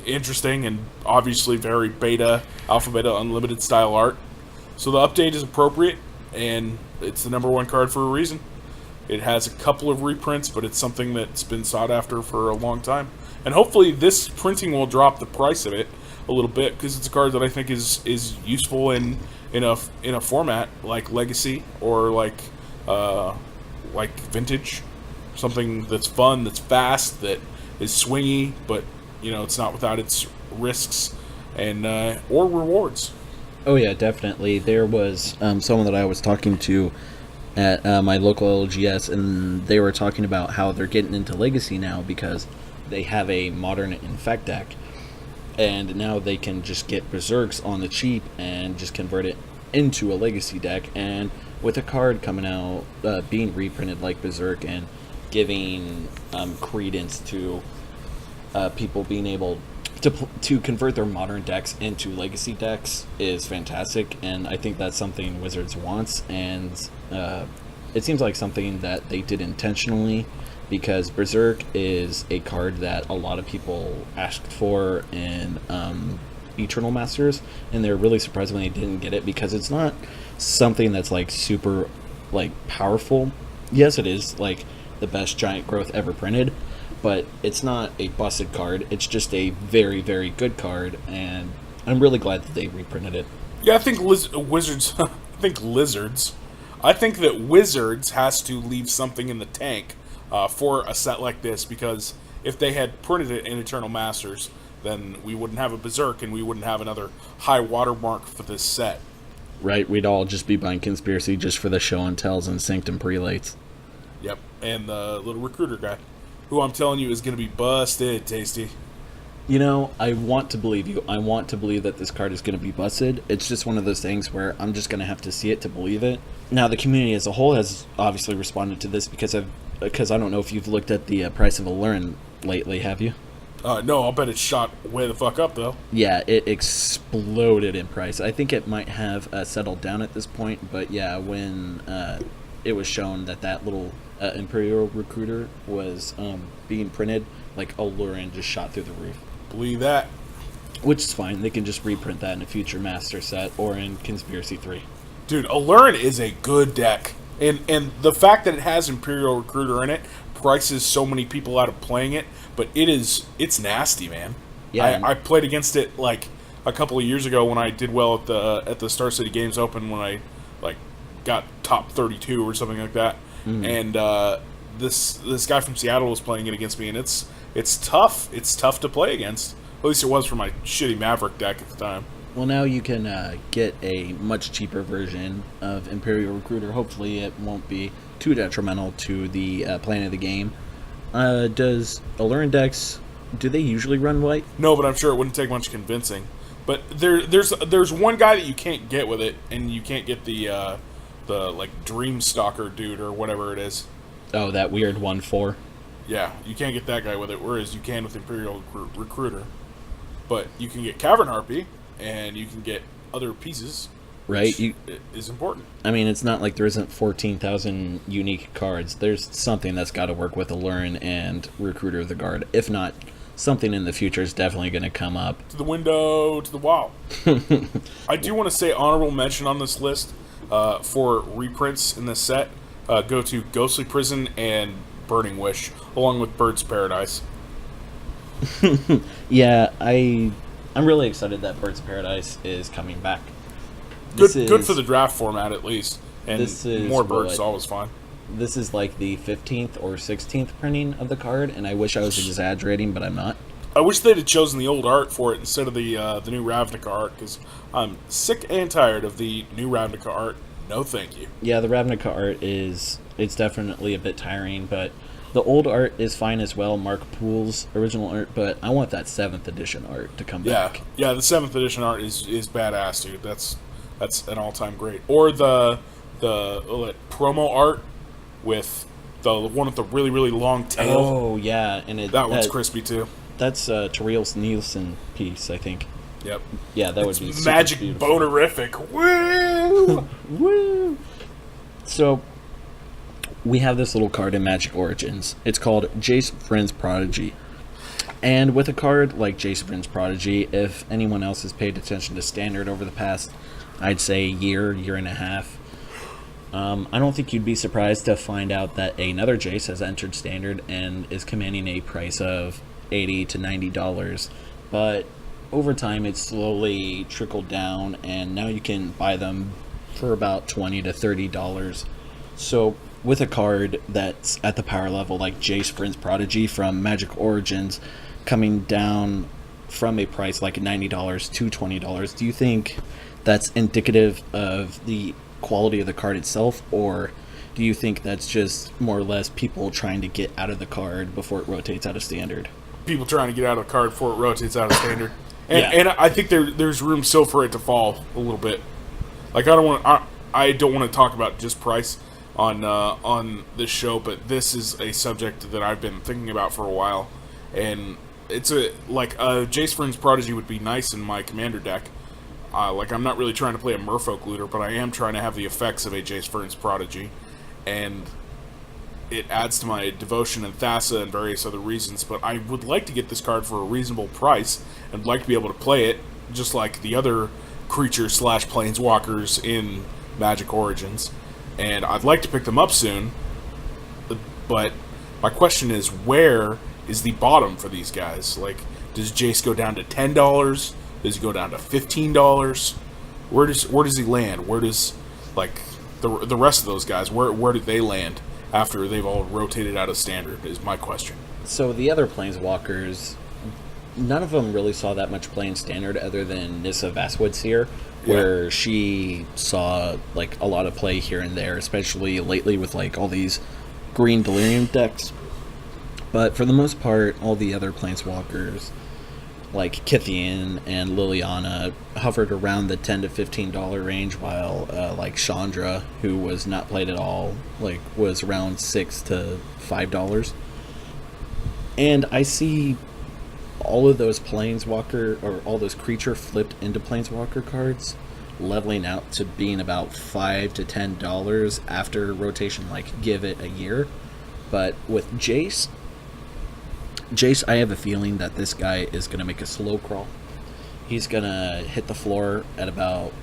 interesting and obviously very alpha beta unlimited style art. So the update is appropriate, and it's the #1 card for a reason. It has a couple of reprints, but it's something that's been sought after for a long time. And hopefully this printing will drop the price of it a little bit, because it's a card that I think is useful in a format like Legacy or like Vintage, something that's fun, that's fast, that is swingy, but it's not without its risks and or rewards. Oh yeah, definitely. There was someone that I was talking to at my local LGS, and they were talking about how they're getting into Legacy now because they have a modern Infect deck, and now they can just get Berserks on the cheap and just convert it into a Legacy deck. And with a card coming out, being reprinted like Berserk, and giving credence to people being able to convert their modern decks into Legacy decks is fantastic, and I think that's something Wizards wants, and it seems like something that they did intentionally, because Berserk is a card that a lot of people asked for in Eternal Masters, and they're really surprised when they didn't get it, because it's not something that's like super like powerful. Yes, it is like the best giant growth ever printed, but it's not a busted card. It's just a very, very good card, and I'm really glad that they reprinted it. Yeah, I think Wizards. I think that Wizards has to leave something in the tank for a set like this, because if they had printed it in Eternal Masters, then we wouldn't have a Berserk, and we wouldn't have another high watermark for this set. Right, we'd all just be buying Conspiracy just for the show and tells and Sanctum prelates. Yep, and the little recruiter guy, who I'm telling you is going to be busted, Tasty. I want to believe you. I want to believe that this card is going to be busted. It's just one of those things where I'm just going to have to see it to believe it. Now, the community as a whole has obviously responded to this, because I don't know if you've looked at the price of Allurn lately, have you? No, I'll bet it shot way the fuck up, though. Yeah, it exploded in price. I think it might have settled down at this point, but yeah, when it was shown that little Imperial Recruiter was being printed, like Allurn just shot through the roof. Believe that. Which is fine. They can just reprint that in a future Master set or in Conspiracy 3. Dude, Allurn is a good deck. And the fact that it has Imperial Recruiter in it prices so many people out of playing it, but it's nasty, man. Yeah, I played against it like a couple of years ago when I did well at the Star City Games Open, when I like got top 32 or something like that. And this guy from Seattle was playing it against me, and it's tough. It's tough to play against. At least it was for my shitty Maverick deck at the time. Well, now you can get a much cheaper version of Imperial Recruiter. Hopefully it won't be too detrimental to the plan of the game. Does Allurn decks, do they usually run white? No, but I'm sure it wouldn't take much convincing. But there's one guy that you can't get with it, and you can't get the like Dream Stalker dude or whatever it is. Oh, that weird 1/4. Yeah, you can't get that guy with it, whereas you can with Imperial Recruiter. But you can get Cavern Harpy, and you can get other pieces. Right, is important. I mean, it's not like there isn't 14,000 unique cards. There's something that's got to work with Allurn and Recruiter of the Guard. If not, something in the future is definitely going to come up. To the window, to the wall. I do want to say honorable mention on this list for reprints in this set. Go to Ghostly Prison and Burning Wish, along with Bird's Paradise. Yeah, I'm really excited that Bird's Paradise is coming back. Good for the draft format, at least. And more birds is always fine. This is like the 15th or 16th printing of the card, and I wish I was exaggerating, but I'm not. I wish they'd have chosen the old art for it instead of the new Ravnica art, because I'm sick and tired of the new Ravnica art. No thank you. Yeah, the Ravnica art it's definitely a bit tiring, but the old art is fine as well, Mark Poole's original art, but I want that 7th edition art to come back. Yeah, the 7th edition art is badass, dude. That's an all-time great. Or the promo art with the one with the really, really long tail. Oh, yeah. And that one's crispy, too. That's Tariel's Nielsen piece, I think. Yep. Yeah, that would be super magic beautiful. bonerific. Woo! Woo! So we have this little card in Magic Origins. It's called Jace, Vryn's Prodigy. And with a card like Jace, Vryn's Prodigy, if anyone else has paid attention to Standard over the past, I'd say year and a half, I don't think you'd be surprised to find out that another Jace has entered Standard and is commanding a price of $80 to $90. But over time, it's slowly trickled down, and now you can buy them for about $20 to $30. So with a card that's at the power level like Jace, Vryn's Prodigy from Magic Origins, coming down from a price like $90 to $20, do you think that's indicative of the quality of the card itself, or do you think that's just more or less people trying to get out of the card before it rotates out of Standard? People trying to get out of the card before it rotates out of Standard. And, Yeah. and I think there's room still for it to fall a little bit. Like, I don't want to talk about just price on this show, but this is a subject that I've been thinking about for a while, and it's Jace, Vryn's Prodigy would be nice in my commander deck. I'm not really trying to play a Merfolk looter, but I am trying to have the effects of a Jace, Vryn's Prodigy, and it adds to my devotion and Thassa and various other reasons. But I would like to get this card for a reasonable price, and like to be able to play it just like the other creatures / planeswalkers in Magic Origins. And I'd like to pick them up soon, but my question is, where is the bottom for these guys? Like, does Jace go down to $10? Does he go down to $15? Where does he land? Where does, like, the rest of those guys, where do they land after they've all rotated out of Standard, is my question. So the other Planeswalkers, none of them really saw that much play in Standard other than Nissa Vastwood's here, where she saw like a lot of play here and there, especially lately with like all these green Delirium decks. But for the most part, all the other Planeswalkers, like Kithian and Liliana, hovered around the $10 to $15 range, while like Chandra, who was not played at all, like was around $6 to $5. And I see all of those Planeswalker, or all those creature flipped into Planeswalker cards, leveling out to being about $5 to $10 after rotation, like give it a year. But with Jace, I have a feeling that this guy is going to make a slow crawl. He's going to hit the floor at about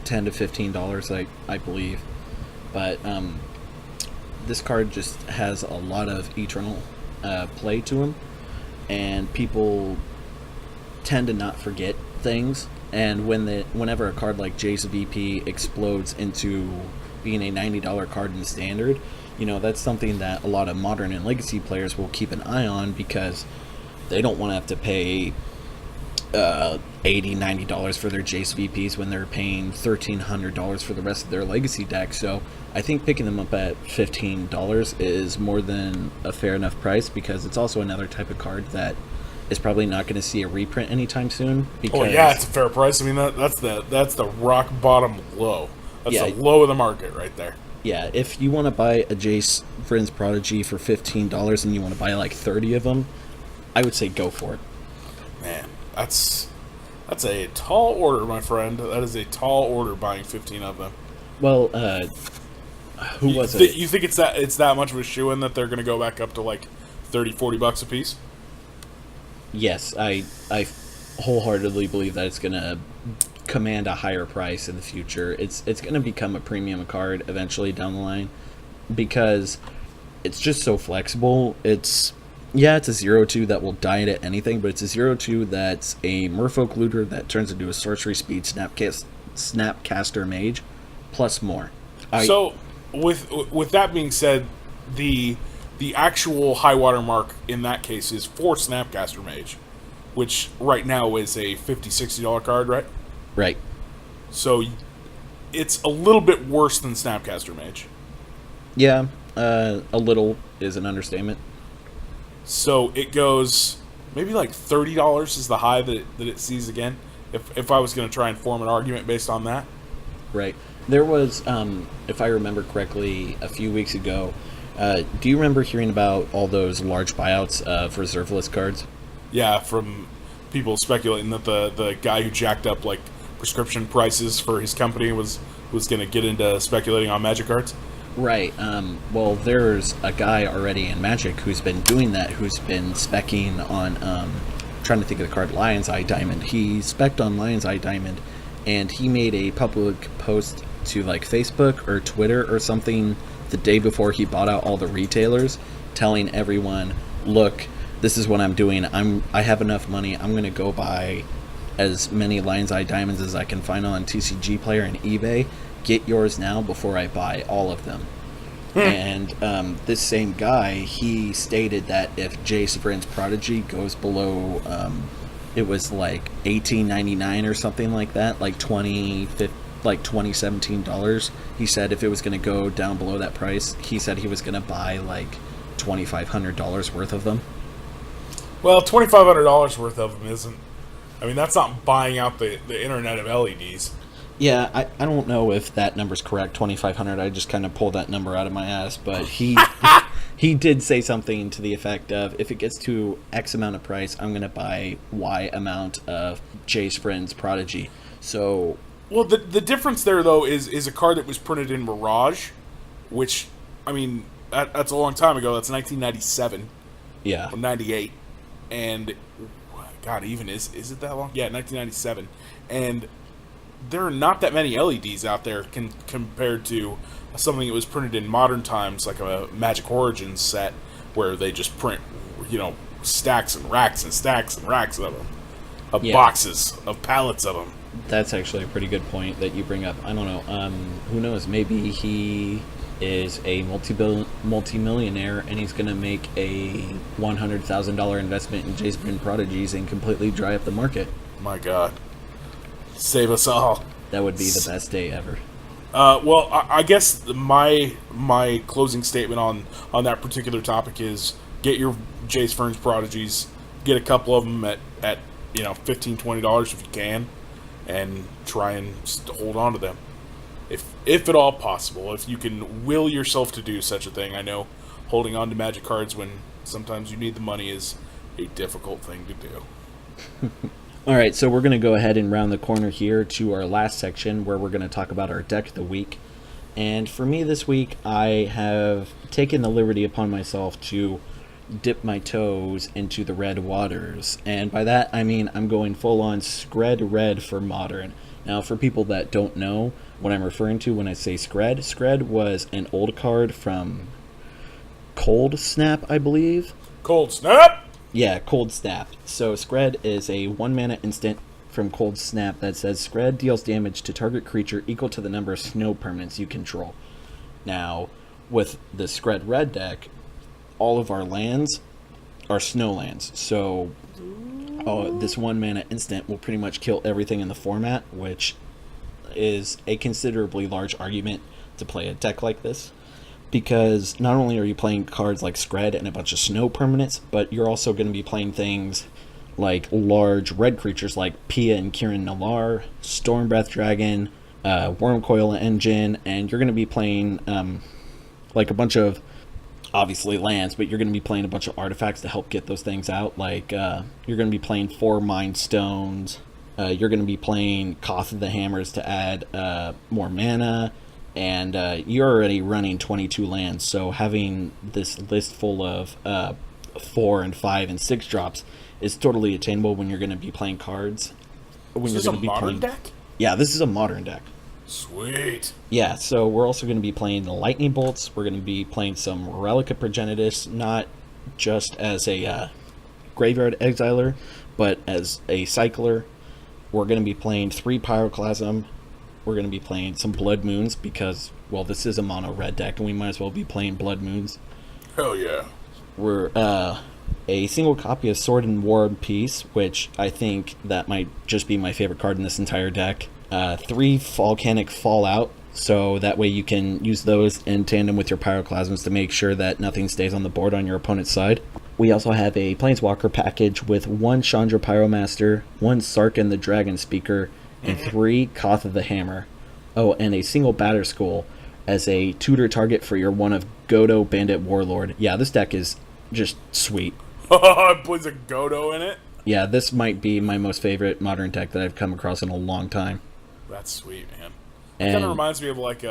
$10 to $15, I believe. But this card just has a lot of eternal play to him, and people tend to not forget things. And whenever a card like Jace VP explodes into being a $90 card in Standard, you know, that's something that a lot of Modern and Legacy players will keep an eye on, because they don't want to have to pay $80, $90 for their Jace VPs when they're paying $1,300 for the rest of their Legacy deck. So I think picking them up at $15 is more than a fair enough price, because it's also another type of card that is probably not going to see a reprint anytime soon. Because, oh yeah, it's a fair price. I mean, that's the rock bottom low. That's the low of the market right there. Yeah, if you want to buy a Jace, Vryn's Prodigy for $15 and you want to buy like 30 of them, I would say go for it. Man, that's a tall order, my friend. That is a tall order, buying 15 of them. Well, who was it? You think it's that much of a shoo-in that they're going to go back up to like $30-$40 a piece? Yes, I wholeheartedly believe that it's going to command a higher price in the future. It's going to become a premium card eventually down the line, because it's just so flexible. It's a 0/2 that will die at anything, but it's a 0/2 that's a Merfolk looter that turns into a sorcery speed Snapcaster mage plus more. So with that being said, the actual high water mark in that case is for Snapcaster mage, which right now is a $50-$60 card, right? Right. So it's a little bit worse than Snapcaster Mage. Yeah, a little is an understatement. So it goes maybe like $30 is the high that it sees again. If I was going to try and form an argument based on that. Right. There was, if I remember correctly, a few weeks ago, do you remember hearing about all those large buyouts of reserve list cards? Yeah, from people speculating that the guy who jacked up like prescription prices for his company was going to get into speculating on Magic cards. Right. Well, there's a guy already in Magic who's been doing that, who's been specking on, trying to think of the card, Lion's Eye Diamond. He spec'd on Lion's Eye Diamond, and he made a public post to, like, Facebook or Twitter or something the day before he bought out all the retailers, telling everyone, look, this is what I'm doing. I have enough money. I'm going to go buy as many Lion's Eye Diamonds as I can find on TCG Player and eBay. Get yours now before I buy all of them. And this same guy, he stated that if Jace Vryn's Prodigy goes below, it was like $18.99 or something like that, like $17. He said if it was going to go down below that price, he said he was going to buy like $2,500 worth of them. Well, $2,500 worth of them isn't. I mean, that's not buying out the internet of LEDs. Yeah, I don't know if that number's correct, 2,500. I just kind of pulled that number out of my ass, but he he did say something to the effect of, if it gets to X amount of price, I'm going to buy Y amount of Jace Vryn's Prodigy. So, well, the difference there though is a card that was printed in Mirage, which, I mean, that's a long time ago. That's 1997. Yeah. Or 98, and God, even is it that long? Yeah, 1997, and there are not that many LEDs out there compared to something that was printed in modern times, like a Magic Origins set, where they just print, stacks and racks and stacks and racks of them, boxes of pallets of them. That's actually a pretty good point that you bring up. I don't know. Who knows? Maybe he is a multi-millionaire and he's going to make a $100,000 investment in Jace Vryn Prodigies and completely dry up the market. My God. Save us all. That would be the best day ever. Well, I guess my closing statement on that particular topic is get your Jace Vryn's Prodigies, get a couple of them at $15, $20 if you can, and try and hold on to them. If at all possible, if you can will yourself to do such a thing. I know holding on to Magic cards when sometimes you need the money is a difficult thing to do. All right, so we're going to go ahead and round the corner here to our last section where we're going to talk about our deck of the week. And for me this week, I have taken the liberty upon myself to dip my toes into the red waters. And by that, I mean I'm going full-on Scred Red for Modern. Now, for people that don't know what I'm referring to when I say Scred was an old card from Cold Snap, I believe. Cold Snap? Yeah, Cold Snap. So Scred is a 1-mana instant from Cold Snap that says Scred deals damage to target creature equal to the number of snow permanents you control. Now, with the Scred Red deck, all of our lands are snow lands. So this 1-mana instant will pretty much kill everything in the format, which is a considerably large argument to play a deck like this. Because not only are you playing cards like Scred and a bunch of snow permanents, but you're also going to be playing things like large red creatures like Pia and Kiran Nalaar, Stormbreath Dragon, Wormcoil Engine, and you're going to be playing like a bunch of, obviously, lands, but you're going to be playing a bunch of artifacts to help get those things out. Like, you're going to be playing 4 Mind Stones, you're going to be playing Koth of the Hammers to add more mana, and you're already running 22 lands, so having this list full of 4 and 5 and 6 drops is totally attainable when you're going to be playing cards. When Is this a modern deck? Yeah, this is a modern deck. Sweet. Yeah, so we're also going to be playing the Lightning Bolts. We're going to be playing some Relic of Progenitus, not just as a Graveyard Exiler, but as a Cycler. We're going to be playing 3 Pyroclasm. We're going to be playing some Blood Moons because, well, this is a mono red deck, and we might as well be playing Blood Moons. Hell yeah. We're a single copy of Sword and War and Peace, which I think that might just be my favorite card in this entire deck. 3 Volcanic Fallout, so that way you can use those in tandem with your Pyroclasms to make sure that nothing stays on the board on your opponent's side. We also have a Planeswalker package with 1 Chandra Pyromaster, 1 Sarkhan the Dragon Speaker, and 3 Koth of the Hammer. Oh, and a single Batterskull as a tutor target for your one of Godo Bandit Warlord. Yeah, this deck is just sweet. It puts a Godo in it? Yeah, this might be my most favorite modern deck that I've come across in a long time. That's sweet, man. It kind of reminds me of like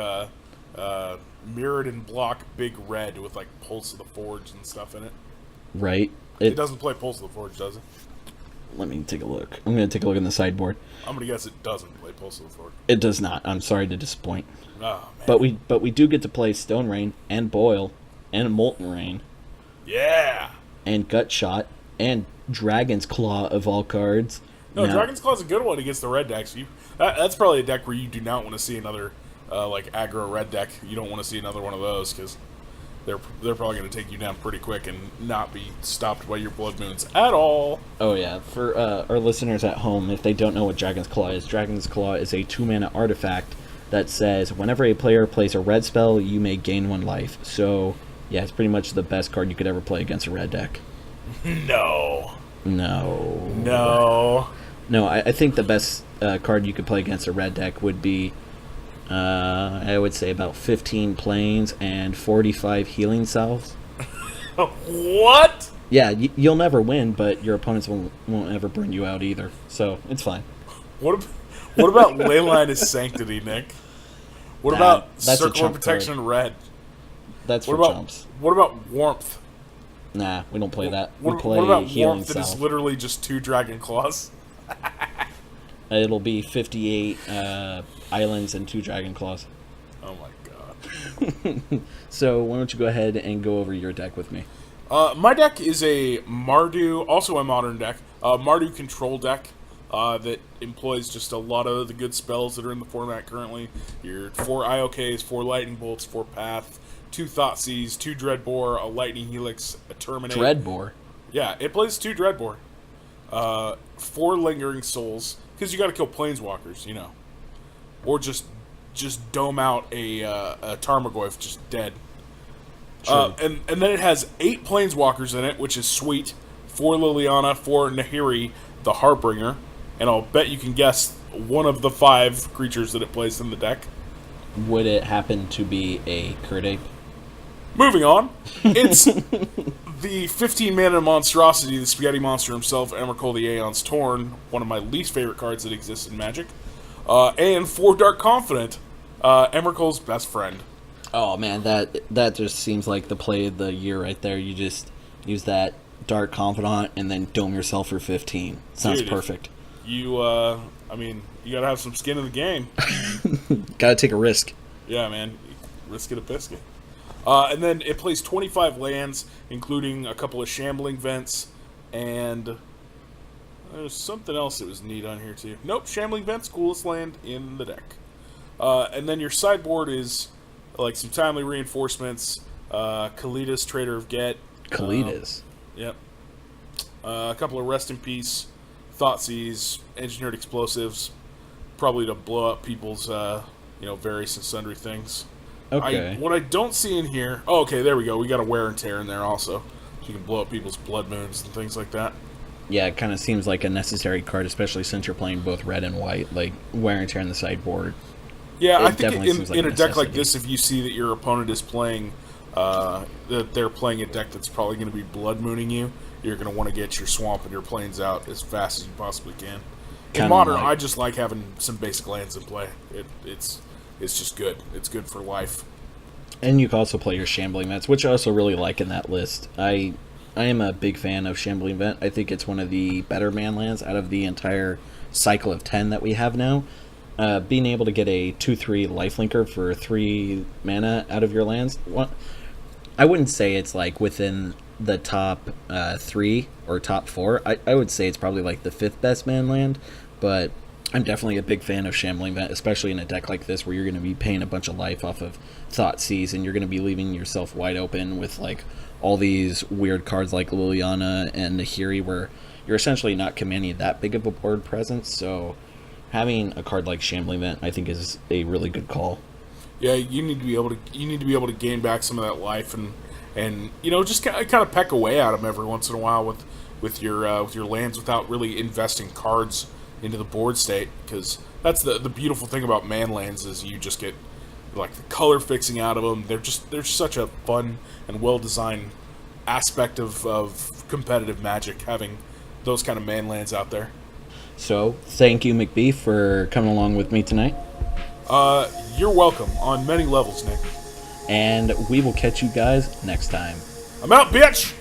Mirrored and block big red with like Pulse of the Forge and stuff in it. Right. It doesn't play Pulse of the Forge, does it? Let me take a look. I'm going to take a look in the sideboard. I'm gonna guess it doesn't play Pulse of the Forge. It does not. I'm sorry to disappoint. Oh man. But we do get to play Stone Rain and Boil and Molten Rain. Yeah. And Gut Shot and Dragon's Claw of all cards. No, Dragon's Claw is a good one against the red decks. That's probably a deck where you do not want to see another like aggro red deck. You don't want to see another one of those because they're probably going to take you down pretty quick and not be stopped by your Blood Moons at all. Oh yeah, for our listeners at home, if they don't know what Dragon's Claw is a 2-mana artifact that says whenever a player plays a red spell, you may gain 1 life. So yeah, it's pretty much the best card you could ever play against a red deck. No. No, I think the best card you could play against a red deck would be, I would say about 15 planes and 45 healing salves. What? Yeah, you'll never win, but your opponents won't ever burn you out either, so it's fine. What about Leyline is Sanctity, Nick? What about that's Circle of Protection red? That's for chumps. What about Warmth? Nah, we don't play that. What about Warmth that is literally just 2 Dragon Claws? It'll be 58 islands and 2 Dragon Claws. Oh my god. So why don't you go ahead and go over your deck with me? My deck is a Mardu, also a modern deck, Mardu control deck that employs just a lot of the good spells that are in the format currently. Your 4 IOKs, 4 Lightning Bolts, 4 Path, 2 Thoughtseize, 2 Dreadbore, a Lightning Helix, a Terminate. Dreadbore? Yeah, it plays 2 Dreadbore. 4 Lingering Souls, because you got to kill Planeswalkers, you know. Or just dome out a Tarmogoyf just dead. And then it has 8 Planeswalkers in it, which is sweet. 4 Liliana, 4 Nahiri, the Harbinger, and I'll bet you can guess one of the 5 creatures that it plays in the deck. Would it happen to be a Kurdape? Moving on, it's the 15-mana monstrosity, the spaghetti monster himself, Emrakul the Aeon's Torn, one of my least favorite cards that exists in Magic, and 4 Dark Confident, Emrakul's best friend. Oh man, that just seems like the play of the year right there. You just use that Dark Confidant and then dome yourself for 15. Sounds perfect. You gotta have some skin in the game. Gotta take a risk. Yeah, man. Risk it a biscuit. And then it plays 25 lands, including a couple of Shambling Vents, and there's something else that was neat on here, too. Nope, Shambling Vents, coolest land in the deck. And then your sideboard is, like, some timely reinforcements, Kalidas, Trader of Get. Kalidas? Yep. A couple of Rest in Peace, Thoughtseize, Engineered Explosives, probably to blow up people's, various and sundry things. Okay. What I don't see in here... Oh, okay, there we go. We got a Wear and Tear in there also. So you can blow up people's Blood Moons and things like that. Yeah, it kind of seems like a necessary card, especially since you're playing both red and white. Like, Wear and Tear in the sideboard. Yeah, I think in a deck like this, if you see that your opponent is playing... that they're playing a deck that's probably going to be Blood Mooning you, you're going to want to get your Swamp and your Plains out as fast as you possibly can. In Modern, I just like having some basic lands in play. It's just good. It's good for life. And you can also play your Shambling Vents, which I also really like in that list. I am a big fan of Shambling Vent. I think it's one of the better man lands out of the entire cycle of 10 that we have now. Being able to get a 2/3 lifelinker for 3 mana out of your lands, I wouldn't say it's like within the top 3 or top 4. I would say it's probably like the 5th best man land, but I'm definitely a big fan of Shambling Vent, especially in a deck like this where you're going to be paying a bunch of life off of Thoughtseize, and you're going to be leaving yourself wide open with like all these weird cards like Liliana and Nahiri, where you're essentially not commanding that big of a board presence. So having a card like Shambling Vent, I think, is a really good call. Yeah, you need to be able to gain back some of that life and just kind of peck away at them every once in a while with your lands without really investing cards into the board state, because that's the beautiful thing about man lands is you just get like the color fixing out of them. They're such a fun and well designed aspect of competitive Magic, having those kind of man lands out there. So thank you, McBee, for coming along with me tonight. You're welcome on many levels, Nick. And we will catch you guys next time. I'm out, bitch!